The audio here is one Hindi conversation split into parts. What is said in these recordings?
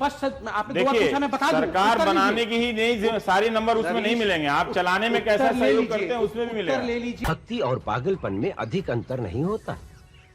स्पष्ट आपने 2 बार पूछा, मैं बता दूं। सरकार बनाने की ही नहीं, सारे नंबर उसमें नहीं मिलेंगे, आप चलाने में कैसा सहयोग करते हैं उसमें भी मिलेगा। ले लीजिए। भक्ति और पागलपन में अधिक अंतर नहीं होता।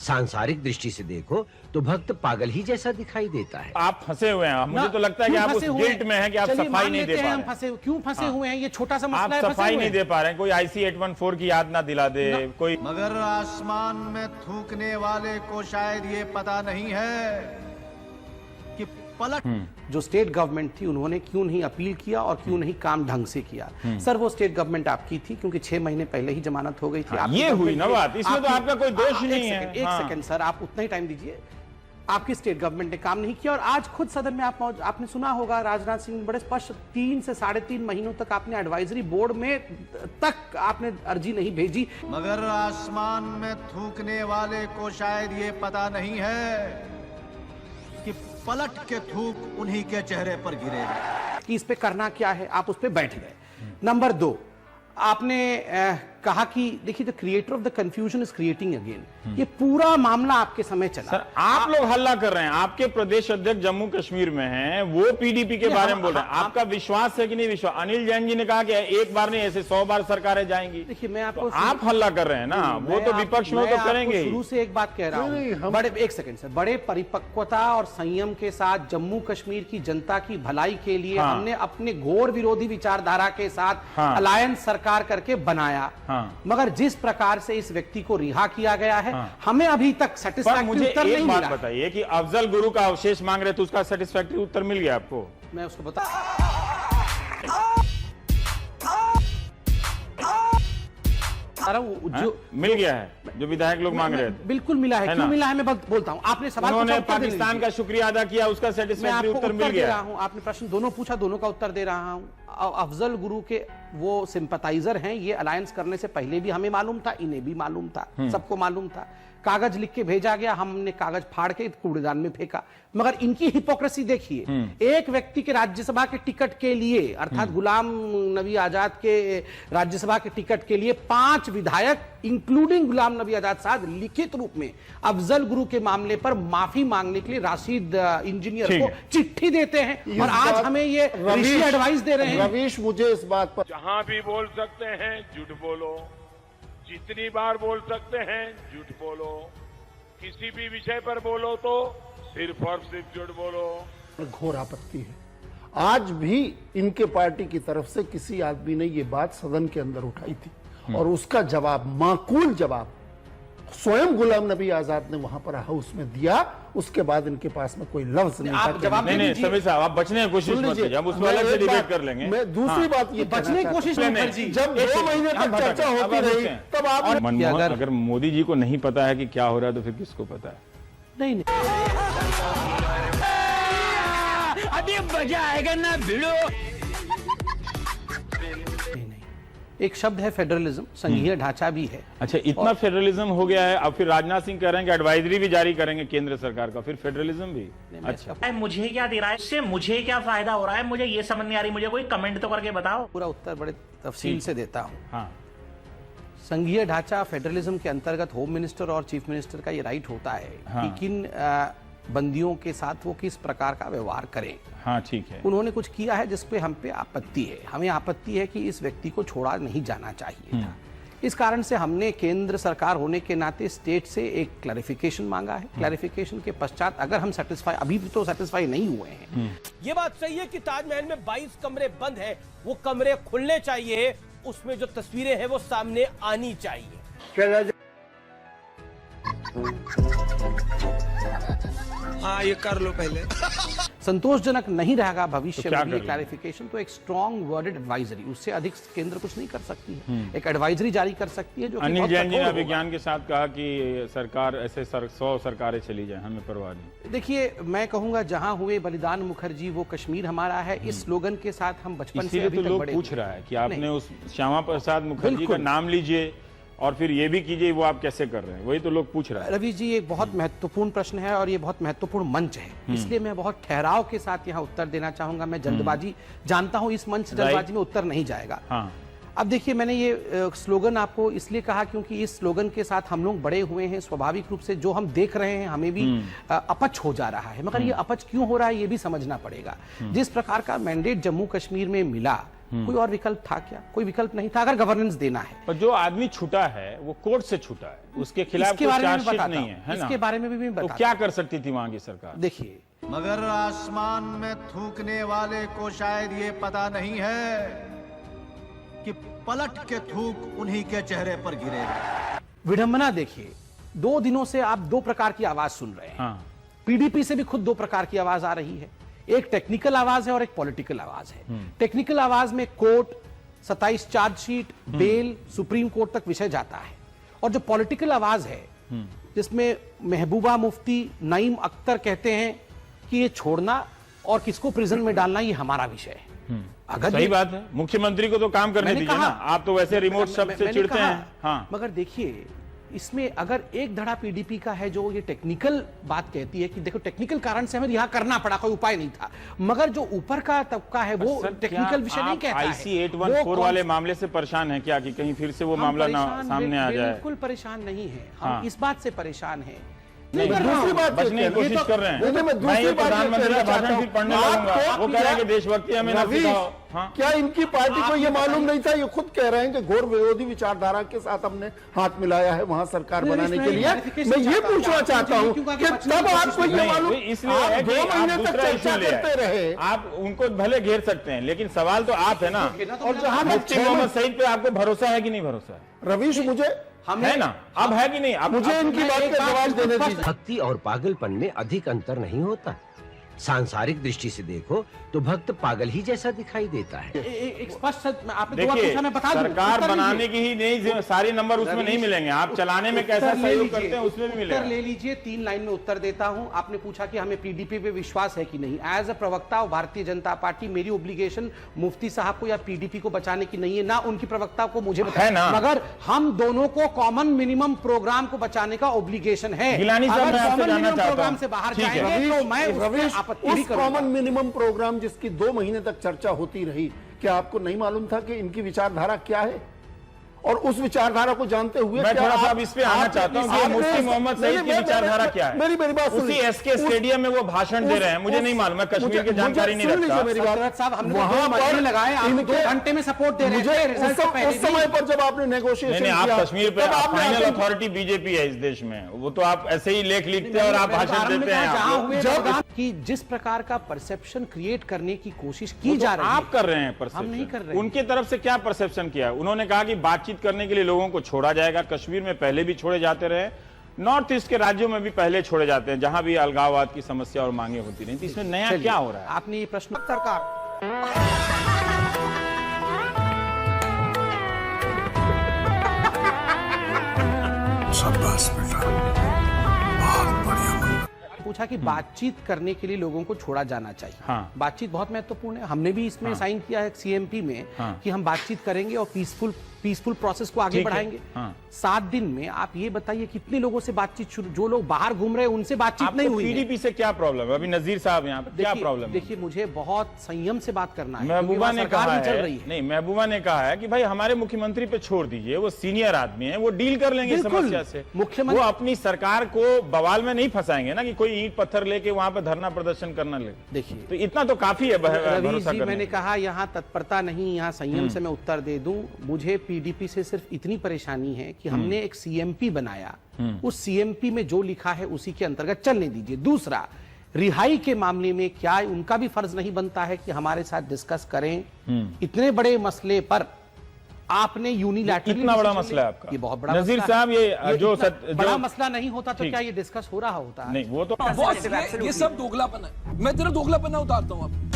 सांसारिक दृष्टि से देखो तो भक्त पागल ही जैसा दिखाई देता है। आप फंसे हुए हैं, मुझे तो लगता है कि आप उस गिल्ट में हैं कि आप सफाई नहीं दे पा रहे हैं। क्यों फंसे हुए हैं? ये छोटा सा मसला है, आप सफाई नहीं दे पा रहे हैं। कोई IC 814 की याद ना दिला दे कोई। मगर आसमान में थूकने वाले को शायद ये पता नहीं है कि पलट जो स्टेट गवर्नमेंट थी उन्होंने क्यों नहीं अपील किया और क्यों नहीं काम ढंग से किया। सर वो स्टेट गवर्नमेंट आपकी थी क्योंकि 6 महीने पहले ही जमानत हो गई थी। ये हुई ना बात, इसमें तो आपका कोई दोष नहीं है। एक सेकंड सर, आप उतना ही टाइम दीजिए। आपकी स्टेट गवर्नमेंट ने काम नहीं किया और आज खुद सदन में आपने सुना होगा राजनाथ सिंह बड़े स्पष्ट 3 से 3.5 महीनों तक आपने एडवाइजरी बोर्ड में तक आपने अर्जी नहीं भेजी। मगर आसमान में थूकने वाले को शायद ये पता नहीं है कि पलट के थूक उन्हीं के चेहरे पर गिरेगा। कि इस पे करना क्या है, आप उस पे बैठ गए। नंबर 2, आपने कहा कि देखिए the creator of the confusion is creating again. ये पूरा मामला आपके समय चला। सर आप लोग हल्ला कर रहे हैं, आपके प्रदेश अध्यक्ष जम्मू कश्मीर में हैं, वो PDP के बारे में बोल रहे हैं। आपका विश्वास है कि नहीं विश्वास? अनिल जैन जी ने कहा कि एक बार नहीं ऐसे 100 बार सरकारें जाएंगी। देखिए मैं आपको आप हल्ला कर रहे हैं ना, वो तो विपक्ष में तो करेंगे। शुरू से एक बात कह रहा हूं, बड़े एक सेकंड सर, बड़े परिपक्वता और संयम के साथ जम्मू कश्मीर की जनता की भलाई के लिए हमने अपने घोर विरोधी विचारधारा के साथ अलायंस सरकार करके बनाया। मगर जिस प्रकार से इस व्यक्ति को रिहा किया गया है, हमें अभी तक सेटिस्फैक्टरी मुझे उत्तर नहीं एक मिला। बात बताइए कि अफजल गुरु का अवशेष मांग रहे थे, उसका सेटिस्फैक्टरी उत्तर मिल गया आपको? मैं उसको बता जो मिल गया है, जो विधायक लोग मांग रहे थे। बिल्कुल मिला है। क्यों मिला है मैं बोलता हूं। आपने सवाल उन्होंने पाकिस्तान का शुक्रिया अदा किया, उसका सेटिस्फैक्टरी उत्तर मिल गया। आपने प्रश्न दोनों पूछा, दोनों का उत्तर दे रहा हूं। अफजल गुरु के वो सिंपैथाइजर हैं, ये अलायंस करने से पहले भी हमें मालूम था, इन्हें भी मालूम था, सबको मालूम था। कागज लिख के भेजा गया, हमने कागज फाड़ के कूड़ेदान में फेंका। मगर इनकी हिपोक्रेसी देखिए, एक व्यक्ति के राज्यसभा के टिकट के लिए, अर्थात गुलाम नबी आजाद के राज्यसभा के टिकट के लिए 5 विधायक इंक्लूडिंग गुलाम नबी आजाद साहब लिखित रूप में अफजल गुरु के मामले पर माफी मांगने के लिए राशिद इंजीनियर को चिट्ठी देते हैं और आज हमें ये एडवाइस दे रहे हैं। रवीश, मुझे इस बात पर जहां भी बोल सकते हैं झूठ बोलो, जितनी बार बोल सकते हैं झूठ बोलो, किसी भी विषय पर बोलो तो सिर्फ और सिर्फ झूठ बोलो। घोर आपत्ति है। आज भी इनके पार्टी की तरफ से किसी आदमी ने ये बात सदन के अंदर उठाई थी और उसका जवाब, माकूल जवाब, स्वयं गुलाम नबी आजाद ने वहां पर हाउस में दिया। उसके बाद इनके पास में कोई लफ्ज नहीं था। जवाब नहीं समीर साहब, आप बचने की कोशिश मत कीजिए, हम उसको अलग से डिबेट कर लेंगे। मैं दूसरी बात ये बचने की कोशिश नहीं, जब 2 महीने तक चर्चा होती रही तब आप मनमोहन, अगर मोदी जी को नहीं पता है कि क्या हो रहा है तो फिर किसको पता है? नहीं अभी मजा आएगा ना भिड़ो। एक शब्द है फेडरलिज्म, संघीय ढांचा भी है। अच्छा, इतना फेडरलिज्म हो गया है, अब फिर राजनाथ सिंह कह रहे हैं कि एडवाइजरी भी जारी करेंगे केंद्र सरकार का, फिर फेडरलिज्म भी। अच्छा, मुझे क्या दे रहा है इससे, मुझे क्या फायदा हो रहा है, मुझे ये समझ नहीं आ रही। मुझे कोई कमेंट तो करके बताओ। पूरा उत्तर बड़े तफसील से देता हूं। हाँ, संघीय ढांचा फेडरलिज्म के अंतर्गत होम मिनिस्टर और चीफ मिनिस्टर का ये राइट होता है कि किन बंदियों के साथ वो किस प्रकार का व्यवहार करें। हाँ ठीक है। उन्होंने कुछ किया है जिस पे हम पे आपत्ति है। हमें आपत्ति है कि इस व्यक्ति को छोड़ा नहीं जाना चाहिए था। इस कारण से हमने केंद्र सरकार होने के नाते स्टेट से एक क्लैरिफिकेशन मांगा है। क्लैरिफिकेशन के पश्चात अगर हम सेटिस्फाई, अभी भी तो सेटिस्फाई नहीं हुए हैं। ये बात सही है कि ताजमहल में 22 कमरे बंद हैं, वो कमरे खुलने चाहिए, उसमें जो तस्वीरें हैं वो सामने आनी चाहिए। हाँ, ये कर लो पहले। संतोषजनक नहीं रहेगा भविष्य में क्लैरिफिकेशन, तो एक स्ट्रॉन्ग वर्डेड एडवाइजरी, उससे अधिक केंद्र कुछ नहीं कर सकती है। एक एडवाइजरी जारी कर सकती है। जो अनिल जैन जी ने विज्ञान के साथ कहा कि सरकार ऐसे 100 सरकारें चली जाए, हमें परवाह नहीं। देखिए मैं कहूंगा जहां हुए बलिदान मुखर्जी वो कश्मीर हमारा है। इस स्लोगन के साथ हम बचपन से अभी तक लोग बड़े पूछ रहा है कि आपने उस श्यामा प्रसाद मुखर्जी का नाम लीजिए और फिर ये भी कीजिए, वो आप कैसे कर रहे हैं, वही तो लोग पूछ रहे हैं। रवि जी, ये बहुत महत्वपूर्ण प्रश्न है और ये बहुत महत्वपूर्ण मंच है, इसलिए मैं बहुत ठहराव के साथ यहाँ उत्तर देना चाहूंगा। मैं जल्दबाजी जानता हूँ, इस मंच से जल्दबाजी में उत्तर नहीं जाएगा। अब देखिए, मैंने ये स्लोगन आपको इसलिए कहा क्योंकि इस स्लोगन के साथ हम लोग बड़े हुए हैं। स्वाभाविक रूप से जो हम देख रहे हैं हमें भी अपच हो जा रहा है, मगर ये अपच क्यों हो रहा है ये भी समझना पड़ेगा। जिस प्रकार का मैंडेट जम्मू कश्मीर में मिला, कोई और विकल्प था क्या? कोई विकल्प नहीं था अगर गवर्नेंस देना है। पर जो आदमी छूटा है वो कोर्ट से छूटा है, उसके खिलाफ कोई चार्जशीट नहीं है, है ना? इसके बारे में भी मैं तो क्या कर सकती थी वहां की सरकार? देखिए, मगर आसमान में थूकने वाले को शायद ये पता नहीं है कि पलट के थूक उन्हीं के चेहरे पर गिरेगा। विडंबना देखिए, 2 दिनों से आप 2 प्रकार की आवाज सुन रहे हैं। हाँ। पीडीपी से भी खुद 2 प्रकार की आवाज आ रही है, एक टेक्निकल आवाज है और एक पॉलिटिकल आवाज है। टेक्निकल आवाज में court, 27 chargesheet, bail, Supreme Court तक विषय जाता है। और जो पॉलिटिकल आवाज है जिसमें महबूबा मुफ्ती, नईम अख्तर कहते हैं कि ये छोड़ना और किसको प्रिजन में डालना ये हमारा विषय है। अगर सही बात है, मुख्यमंत्री को तो काम करने दीजिए ना, आप तो वैसे रिमोट शब्द से चिढ़ते हैं। हाँ। मगर देखिए, इसमें अगर एक धड़ा पीडीपी का है जो ये टेक्निकल बात कहती है कि देखो टेक्निकल कारण से हमें यहां करना पड़ा, कोई उपाय नहीं था, मगर जो ऊपर का तबका है वो टेक्निकल विषय नहीं कहता है। IC 814 वाले मामले से परेशान है क्या कि कहीं फिर से वो मामला ना सामने आ जाए? बिल्कुल परेशान नहीं है हम, इस बात से परेशान है। दूसरी बात बचने की कोशिश कर रहे हैं। मैं ये प्रधानमंत्री का भाषण फिर पढ़ने लगूंगा, वो कह रहे हैं कि देशभक्ति हमें ना सिखाओ। हाँ? क्या इनकी पार्टी को ये मालूम नहीं था? ये खुद कह रहे हैं कि घोर विरोधी विचारधारा के साथ हमने हाथ मिलाया है वहां सरकार बनाने के लिए। मैं ये पूछना चाहता हूँ कि तब आपको ये मालूम, इसलिए आप 2 महीने तक चर्चा करते रहे। आप उनको भले घेर सकते हैं, लेकिन सवाल तो आप है ना। और जहां मुफ्ती मोहम्मद सईद पे आपको भरोसा है कि नहीं भरोसा है? रवीश, मुझे है ना, अब है कि नहीं? अब मुझे इनकी बात का जवाब देने दीजिए। भक्ति और पागलपन में अधिक अंतर नहीं होता। सांसारिक दृष्टि से देखो तो भक्त पागल ही जैसा दिखाई देता है। एक स्पष्ट आपने 2 बार देखिए, पूछा, मैं बता दूं, सरकार उत्तर बनाने लीजिए। की ही नहीं, सारे नंबर उसमें नहीं मिलेंगे। आप चलाने में कैसा उत्तर ले सहयोग लीजिए, करते हैं उसमें भी मिलेगा। उत्तर ले लीजिए, 3 लाइन में उत्तर देता हूं। आपने पूछा कि हमें पीडीपी पे विश्वास है कि नहीं। एज अ प्रवक्ता ऑफ भारतीय जनता पार्टी मेरी ओब्लिगेशन मुफ्ती साहब को या पीडीपी को बचाने की नहीं है, ना उनकी प्रवक्ता को मुझे है ना। मगर हम दोनों को कॉमन मिनिमम प्रोग्राम को बचाने का ओब्लिगेशन है। गिलानी साहब, अगर मैं आपसे कॉमन जानना मिनिमम चाहता हूं। प्रोग्राम से बाहर ठीक है। जाएंगे तो मैं उसमें आपत्ति नहीं उस करूंगा। कॉमन मिनिमम प्रोग्राम जिसकी 2 महीने तक चर्चा होती रही, क्या आपको नहीं मालूम था कि इनकी विचारधारा क्या है? और उस विचारधारा को जानते हुए मैं थोड़ा सा अब इस पे आना चाहता हूं कि मुफ्ती मोहम्मद सईद की विचारधारा क्या है? मेरी बात उसी एसके स्टेडियम में वो भाषण दे रहे हैं, मुझे नहीं मालूम, मैं कश्मीर की जानकारी नहीं रखता। मेरी बात साहब, हमने 2 महीने लगाए, आप 2 घंटे में सपोर्ट दे रहे थे। उस समय पर जब आपने नेगोशिएशन नहीं, आप कश्मीर पे फाइनल अथॉरिटी बीजेपी है इस देश में, वो तो आप ऐसे ही लेख लिखते हैं और आप भाषण देते हैं। जब कि जिस प्रकार का परसेप्शन क्रिएट करने की कोशिश की जा रही है, आप कर रहे हैं हम नहीं कर परसेप्शन। रहे। उनकी तरफ से क्या परसेप्शन किया है? उन्होंने कहा कि बातचीत करने के लिए लोगों को छोड़ा जाएगा। कश्मीर में पहले भी छोड़े जाते रहे, नॉर्थ ईस्ट के राज्यों में भी पहले छोड़े जाते हैं जहां भी अलगाववाद की समस्या और मांगे होती रही। इसमें नया क्या हो रहा है? आपने ये प्रश्न सरकार पूछा कि बातचीत करने के लिए लोगों को छोड़ा जाना चाहिए। हाँ। बातचीत बहुत महत्वपूर्ण है। हमने भी इसमें साइन किया है सीएमपी में कि हम बातचीत करेंगे और पीसफुल प्रोसेस को आगे बढ़ाएंगे। 7 दिन में आप ये बताइए कितने लोगों से बातचीत शुरू, जो लोग बाहर घूम रहे हैं उनसे बातचीत नहीं हुई है। पीडीपी से क्या प्रॉब्लम है? अभी नजीर साहब यहाँ पे क्या प्रॉब्लम है? देखिए, मुझे बहुत संयम से बात करना है। महबूबा ने कहा चल रही है, नहीं, महबूबा ने कहा है कि भाई हमारे मुख्यमंत्री पे छोड़ दीजिए, वो सीनियर आदमी है, वो डील कर लेंगे समस्या से। मुख्यमंत्री वो अपनी सरकार को बवाल में नहीं फंसाएंगे ना कि कोई ईंट पत्थर लेके वहां पे धरना प्रदर्शन करना लगे। देखिए, तो इतना तो काफी है रवीश जी, मैंने करने। कहा यहाँ तत्परता नहीं, यहाँ संयम से मैं उत्तर दे दूं। मुझे पीडीपी से सिर्फ इतनी परेशानी है कि हमने एक सीएमपी बनाया, उस सीएमपी में जो लिखा है उसी के अंतर्गत चलने दीजिए। दूसरा, रिहाई के मामले में क्या उनका भी फर्ज नहीं बनता है कि हमारे साथ डिस्कस करें? इतने बड़े मसले पर आपने यूनिलैटरली, इतना बड़ा मसला है आपका? ये बहुत बड़ा नजीर मसला साहब, ये जो बड़ा मसला नहीं होता तो क्या ये डिस्कस हो रहा होता है? नहीं, वो तो ये सब दोगलापन है। मैं तेरा दोगलापन उतारता हूँ अब।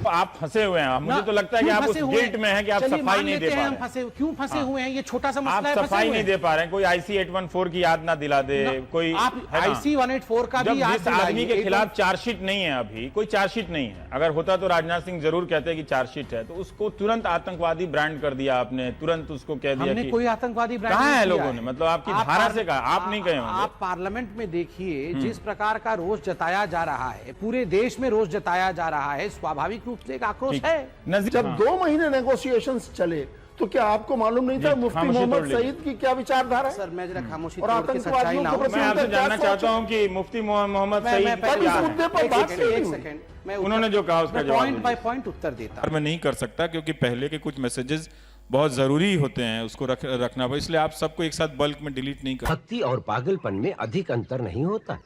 आप फंसे हुए हैं। मुझे तो लगता है कि आप उस गिल्ट में हैं कि आप सफाई नहीं दे पा रहे हैं। क्यों फंसे हुए हैं? ये छोटा सा मसला है, आप सफाई नहीं दे पा रहे हैं। कोई IC 814 की याद ना दिला दे, कोई आप IC 184 का भी याद जिस आदमी के खिलाफ चार्जशीट नहीं है, अभी कोई चार्जशीट नहीं है। अगर होता तो राजनाथ सिंह जरूर कहते हैं कि चार्जशीट है, तो उसको तुरंत आतंकवादी ब्रांड कर दिया आपने, तुरंत उसको कह दिया कि कोई आतंकवादी ब्रांड कहा है लोगों ने, मतलब आपकी धारा से कहा, आप नहीं कहे होंगे। आप पार्लियामेंट में देखिए जिस प्रकार का रोष जताया जा रहा है, पूरे देश में रोष जताया जा रहा है, स्वाभाविक रूप से एक आक्रोश है। जब 2 महीने नेगोशिएशंस चले तो क्या आपको मालूम नहीं था मुफ्ती खामोशी तोड़ मोहम्मद लीजिए। सईद की क्या विचारधारा है? सर मैं जरा खामोशी और तोड़ के सच्चाई आतंकवादियों लाऊं। के प्रति मैं आपसे उनका क्या जानना सोच चाहता है? हूं कि मुफ्ती मोहम्मद मैं सईद पहले- क्या इस है? मुद्दे पर एक बात सेकंड, नहीं एक हुई। सेकंड, मैं उन्होंने जो कहा उसका जवाब पॉइंट बाय दीजिए। पॉइंट उत्तर देता हूं। मैं नहीं कर सकता क्योंकि पहले के कुछ मैसेजेस बहुत जरूरी होते हैं, उसको रखना पड़े, इसलिए आप सबको एक साथ बल्क में डिलीट नहीं कर। भक्ति और पागलपन में अधिक अंतर नहीं होता।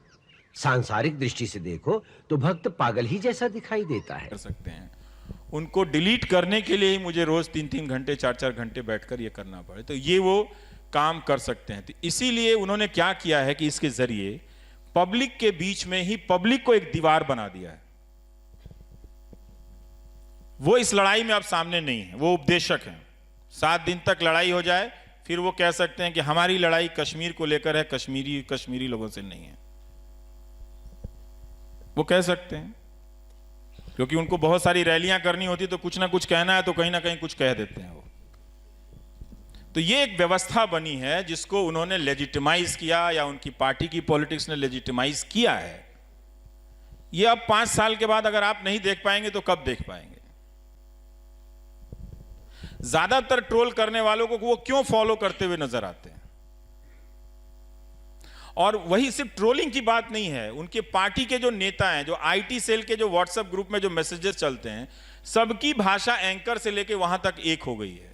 सांसारिक दृष्टि से देखो तो भक्त पागल ही जैसा दिखाई देता है। कर सकते हैं, उनको डिलीट करने के लिए ही मुझे रोज 3-3 घंटे 4-4 घंटे बैठकर ये करना पड़े, तो ये वो काम कर सकते हैं। तो इसीलिए उन्होंने क्या किया है कि इसके जरिए पब्लिक के बीच में ही पब्लिक को एक दीवार बना दिया है। वो इस लड़ाई में अब सामने नहीं है, वो उपदेशक हैं। 7 दिन तक लड़ाई हो जाए फिर वो कह सकते हैं कि हमारी लड़ाई कश्मीर को लेकर है, कश्मीरी लोगों से नहीं है। वो कह सकते हैं क्योंकि उनको बहुत सारी रैलियां करनी होती, तो कुछ ना कुछ कहना है तो कहीं ना कहीं कुछ कह देते हैं वो। तो ये एक व्यवस्था बनी है जिसको उन्होंने लेजिटिमाइज किया, या उनकी पार्टी की पॉलिटिक्स ने लेजिटिमाइज किया है। ये अब 5 साल के बाद अगर आप नहीं देख पाएंगे तो कब देख पाएंगे? ज्यादातर ट्रोल करने वालों को वो क्यों फॉलो करते हुए नजर आते हैं? और वही सिर्फ ट्रोलिंग की बात नहीं है, उनके पार्टी के जो नेता हैं, जो आईटी सेल के जो व्हाट्सएप ग्रुप में जो मैसेजेस चलते हैं, सबकी भाषा एंकर से लेके वहां तक एक हो गई है।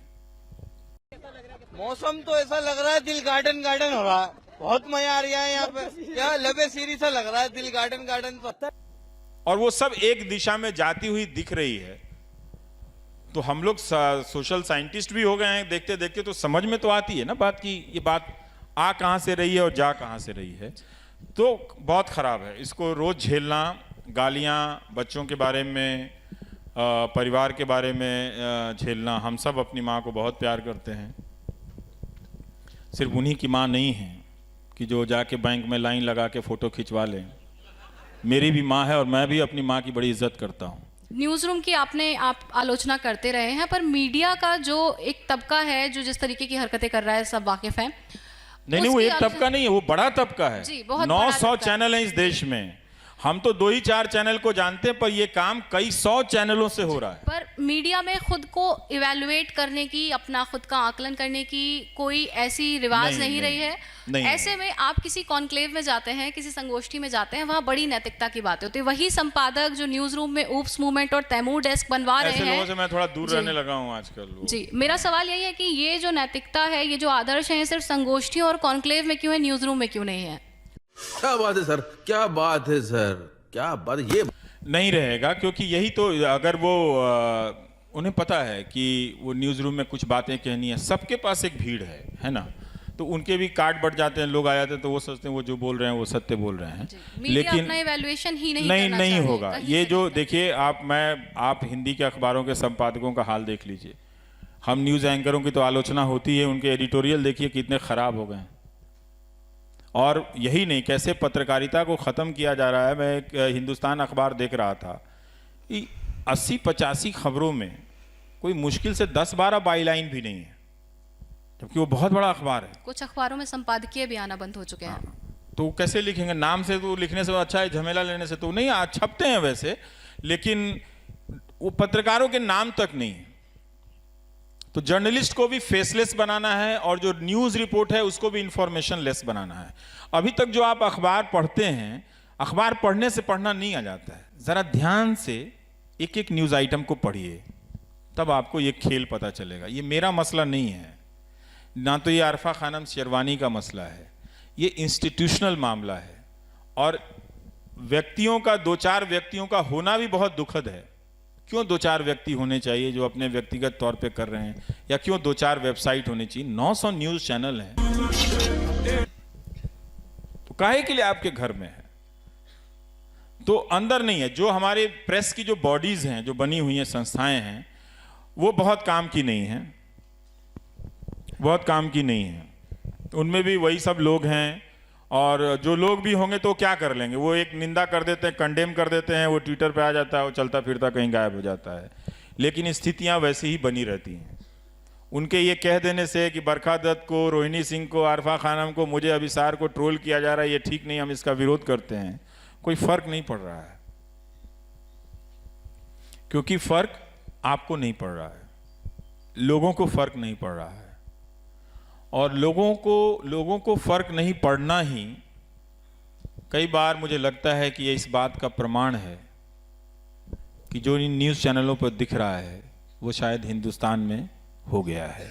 मौसम तो ऐसा लग रहा है दिल गार्डन गार्डन हो रहा है, बहुत मजा आ रहा है यहाँ पे, यहाँ लबे सीरी सा लग रहा है, दिल गार्डन गार्डन तो। और वो सब एक दिशा में जाती हुई दिख रही है। तो हम लोग सोशल साइंटिस्ट भी हो गए हैं, देखते देखते तो समझ में तो आती है ना बात की ये बात आ कहां से रही है और जा कहां से रही है। तो बहुत खराब है, इसको रोज झेलना, गालियां बच्चों के बारे में, परिवार के बारे में झेलना। हम सब अपनी माँ को बहुत प्यार करते हैं, सिर्फ उन्हीं की माँ नहीं है कि जो जाके बैंक में लाइन लगा के फोटो खिंचवा लें। मेरी भी माँ है और मैं भी अपनी माँ की बड़ी इज्जत करता हूँ। न्यूज़ रूम की आप आलोचना करते रहे हैं, पर मीडिया का जो एक तबका है जो जिस तरीके की हरकतें कर रहा है सब वाकिफ हैं। नहीं, वो एक तबका नहीं है, वो बड़ा तबका है। जी, बहुत 900 चैनल हैं इस देश में। हम तो 2 ही 4 चैनल को जानते हैं, पर ये काम कई 100 चैनलों से हो रहा है। पर मीडिया में खुद को इवैल्यूएट करने की, अपना खुद का आकलन करने की कोई ऐसी रिवाज नहीं रही है। ऐसे में आप किसी कॉन्क्लेव में जाते हैं, किसी संगोष्ठी में जाते हैं, वहाँ बड़ी नैतिकता की बातें होती है। वही संपादक जो न्यूज रूम में ऊप्स मूवमेंट और तैमूर डेस्क बनवा रहे हैं, ऐसे लोगों से मैं थोड़ा दूर रहने लगा हूँ आजकल। जी, मेरा सवाल यही है कि ये जो नैतिकता है, ये जो आदर्श है, सिर्फ संगोष्ठियों और कॉन्क्लेव में क्यों है, न्यूज रूम में क्यों नहीं है? क्या बात है सर, क्या बात है सर, क्या बात, ये नहीं रहेगा। क्योंकि यही तो, अगर वो उन्हें पता है कि वो न्यूज़ रूम में कुछ बातें कहनी है, सबके पास एक भीड़ है ना, तो उनके भी कार्ड बढ़ जाते हैं, लोग आ जाते हैं, तो वो सोचते हैं वो जो बोल रहे हैं वो सत्य बोल रहे हैं। लेकिन अपना इवैल्यूएशन ही नहीं होगा। ये जो देखिए आप हिंदी के अखबारों के संपादकों का हाल देख लीजिए। हम न्यूज़ एंकरों की तो आलोचना होती है, उनके एडिटोरियल देखिए कितने खराब हो गए हैं। और यही नहीं, कैसे पत्रकारिता को ख़त्म किया जा रहा है। मैं एक हिंदुस्तान अखबार देख रहा था कि 80-85 खबरों में कोई मुश्किल से 10-12 बाईलाइन भी नहीं है, जबकि वो बहुत बड़ा अखबार है। कुछ अखबारों में संपादकीय भी आना बंद हो चुके हैं। तो कैसे लिखेंगे? नाम से तो लिखने से अच्छा है, झमेला लेने से तो नहीं। आज छपते हैं वैसे, लेकिन वो पत्रकारों के नाम तक नहीं है। तो जर्नलिस्ट को भी फेसलेस बनाना है और जो न्यूज़ रिपोर्ट है उसको भी इंफॉर्मेशन लेस बनाना है। अभी तक जो आप अखबार पढ़ते हैं, अखबार पढ़ने से पढ़ना नहीं आ जाता है। ज़रा ध्यान से एक एक न्यूज़ आइटम को पढ़िए, तब आपको ये खेल पता चलेगा। ये मेरा मसला नहीं है, ना तो ये आरफा खानम शेरवानी का मसला है, ये इंस्टीट्यूशनल मामला है। और व्यक्तियों का, 2-4 व्यक्तियों का होना भी बहुत दुखद है। क्यों 2-4 व्यक्ति होने चाहिए जो अपने व्यक्तिगत तौर पे कर रहे हैं, या क्यों 2-4 वेबसाइट होनी चाहिए? 900 न्यूज़ चैनल हैं, तो काहे के लिए आपके घर में है? तो अंदर नहीं है। जो हमारे प्रेस की जो बॉडीज हैं, जो बनी हुई हैं संस्थाएं हैं, वो बहुत काम की नहीं हैं, बहुत काम की नहीं है। उनमें भी वही सब लोग हैं, और जो लोग भी होंगे तो क्या कर लेंगे? वो एक निंदा कर देते हैं, कंडेम कर देते हैं, वो ट्विटर पे आ जाता है, वो चलता फिरता कहीं गायब हो जाता है। लेकिन स्थितियां वैसी ही बनी रहती हैं। उनके ये कह देने से कि बरखा दत्त को, रोहिणी सिंह को, आरफा खानम को, मुझे अभिसार को ट्रोल किया जा रहा है, ये ठीक नहीं, हम इसका विरोध करते हैं, कोई फर्क नहीं पड़ रहा है। क्योंकि फर्क आपको नहीं पड़ रहा है, लोगों को फर्क नहीं पड़ रहा है, और लोगों को फर्क नहीं पड़ना ही कई बार मुझे लगता है कि ये इस बात का प्रमाण है कि जो इन न्यूज़ चैनलों पर दिख रहा है वो शायद हिंदुस्तान में हो गया है।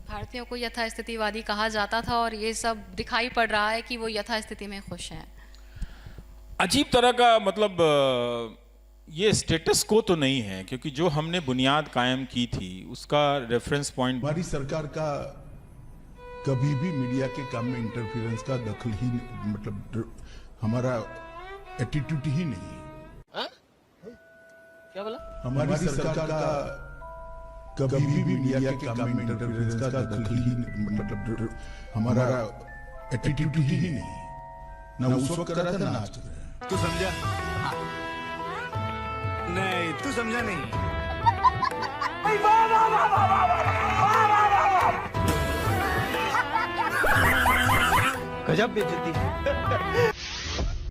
भारतीयों को यथास्थितिवादी कहा जाता था और ये सब दिखाई पड़ रहा है कि वो यथास्थिति में खुश हैं। अजीब तरह का मतलब ये स्टेटस को तो नहीं है, क्योंकि जो हमने बुनियाद कायम की थी उसका रेफरेंस पॉइंट, हमारी सरकार का कभी भी मीडिया के काम में इंटरफेरेंस का दखल ही मतलब हमारा एटीट्यूड ही नहीं है। क्या बोला? हमारी सरकार का कभी भी मीडिया के काम में इंटरफेरेंस का दखल ही मतलब हमारा एटीट्यूड ही नहीं है। ना उस वक्त करा था ना आज कर रहे हैं। तू समझा? नहीं, तू समझा नहीं। गजब बेइज्जती।